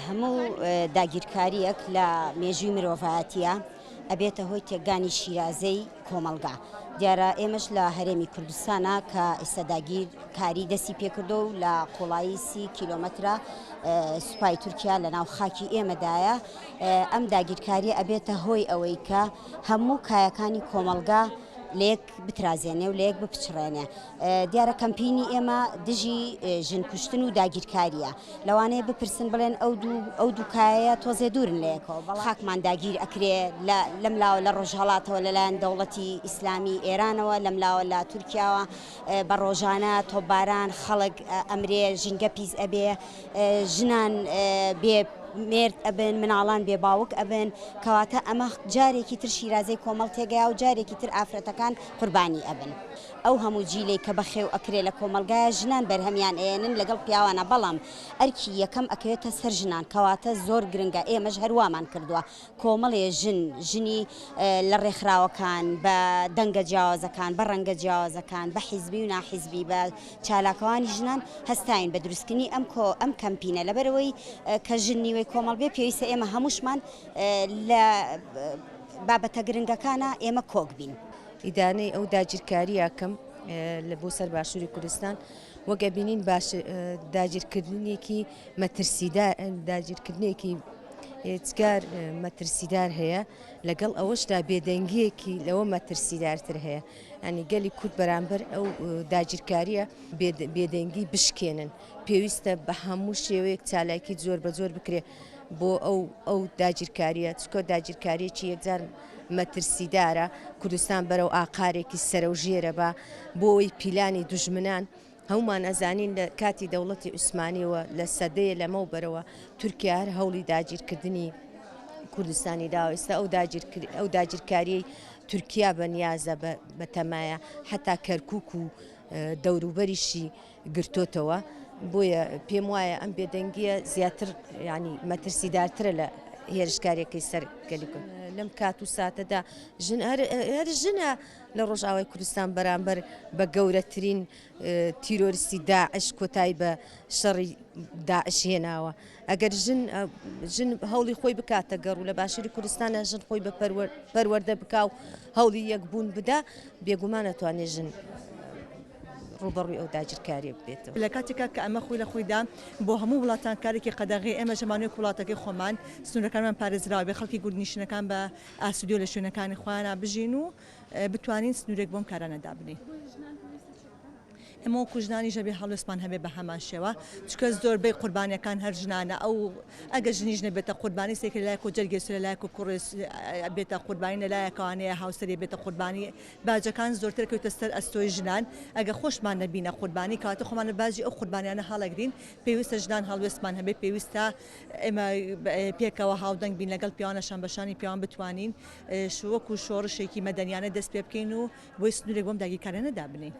هەموو داگیرکاریەک لە مێژووی مرۆڤایەتیە ئەبێتە هۆی تێکگانی شیرازەی کۆمەلگا. دیارە ئێمەش لە هەرێمی کوردستانە کە ئێستا داگیرکاری دەستی پێکردو و لە قوڵایی 30 کیلۆمەترە سوپای تورکیا لە ناو خاکی ئێمەدایە. ئەم داگیرکاریە ئەبێتە هۆی ئەوەی کە هەموو کایەکانی کۆمەلگا لەیەک بترازێنێ و لەیەک بپچڕێنێ. دیارە کەمپینی ئێمە دژی ژن کوشتن و داگیرکاریە، لەوانەیە بپرسن بڵێن ئەو دوو کایە تۆزێ دوورن لەیەکەوە، بەڵام خاکمان داگیر ئەکرێ لەملاوە لە ڕۆژهەڵاتەوە لەلایەن دەوڵەتی ئیسلامی ئێرانەوە، لەملاوە لە تورکیاوە بە ڕۆژانە تۆپباران خەڵک ئەمرێ، ژینگە پیس ئەبێ، ژنان بێ مێرد ئەبن، مناڵان بێ باوک ئەبن، کەواتە ئەمە جارێکی تر شیرازەی کۆمەڵ تێگەیا و جارێکی تر ئافرەتەکان قوربانی ئەبن. ئەو هەموو جیلەی کە بەخێو ئەکرێ لە کۆمەلگایە ژنان بەرهەمیان ئێنن لەگەڵ پیاوانە، بەڵام ئەرکی یەکەم ئەکەوێتە سەر ژنان، کەواتە زۆر گرنگە. ئێمەش هەروامان کردووە کۆمەڵێ ژنی لە ڕێکخراوەکان، بە دەنگە جیاوازەکان، بە ڕەنگە جیاوازەکان، بە حیزبی و ناحیزبی، بە چالاکەوانی ژنان هەستاین بە دروستکردنی ئەم کەمپینە. لەبەرەوەی کە ژن نیوەی کۆمەڵ بێ، پێویستە ئێمە هەمووشمان لە بابەتە گرنگەکانە ئێمە کۆک بین. ئیدانەی ئەو داگیرکاری یاکەم لە بۆ سەر باشووری کوردستان وەگە بینین باش داگیرکردنێکی مەترسیدار، داگیرکردنێکی هێچگار مەترسیدار هەیە، لەگەڵ ئەوەشدا بێدەنگیەکی لەوە مەترسیدارتر هەیە. ینی گەلی کورد بەرامبەر ئەو داگیرکاریە بێدەنگی بشکێنن، پێویستە بە هەموو شێوەیەک چالاکی زۆر بە زۆر بکرێ بۆ ئەو داگیرکاریە، چکۆ داگیرکاریەکی یەکجار مەترسیدارە. کوردستان بەرەو ئاقارێکی سەرەوژێرە بە بۆ ئەوی پیلانی دوژمنان هەمومان ئەزانین لە کاتی دەوڵەتی عوسمانیەوە لە سەدەیە لەمە و بەرەوە تورکیا هەر هەوڵی داگیرکردنی کوردستانی داوە. ئێستا ئەو داگیرکاریەی تورکیا بەنیازە بە تەمایە، حتا کەرکووک و دەوروبەریشی گرتوتەوە. بۆیە پێم وایە ئەم بێدەنگیە زیاتر ینی مەترسیدارترە لە هێرشکارێکی سەر گەلیکۆ. لەم کات و ساتەدا هەر ژنە لە ڕۆژئاوای کوردستان بەرامبەر بە گەورەترین تیرۆریستی داعش کۆتایی بە شەڕی داعش هێناوە. ئەگەر ژن هەوڵی خۆی بکاتە گەڕ و لە باشووری کوردستانە ژن خۆی بە پەروەردە بکا و هەوڵی یەکبوون بدا، بێگومان ئەتوانێت ژن ڕوبەڕووی ئەو داگیرکاریە بێتەوە. لە کاتێکا کە ئەمە خۆی لە خۆیدا بۆ هەموو وڵاتان کارێکی قەدەغی ئێمە ژەمانەوەی وڵاتەکەی خۆمان سنوورەکانمان پارێزراوە بێ، خەڵکی گوردنیشتنەکان بە ئاسودیۆ لە شوێنەکانی خۆیان بژین و بتوانین سنوورێک بۆم کارانەدا بنین. ئەمە کوژنانی ژەبێ هەڵوێستمان هەبێ بە هەمان شێوە، چکە زۆربەی قوربانیەکان هەر ژنانە. ئەو ئەگە ژنیش نەبێتە قوربانی، سێکە لەلایەک و جەرگێسو لەلایەک و کوڕێس بێتە قوربانی، لەلایەکەوانەیە هاوسەری بێتە قوربانی. باجەکان زۆرتر کەوتە سەر ئەستۆی ژنان. ئەگە خۆشمان نەبینە قوربانی، کەواتە خۆمان باجی ئەو قوربانیانە هەڵەگرین. پێویستە ژنان هەڵوێستمان هەبێ، پێویستە ئێمە پێکەوە هاودەنگ بین لەگەڵ پیاوانەشان بەشانی پیاوان بتوانین وەکو شۆڕشێکی مەدەنیانە دەست پێ بکەین و بۆی سنوورێک بۆم داگیرکاریانە دابنین.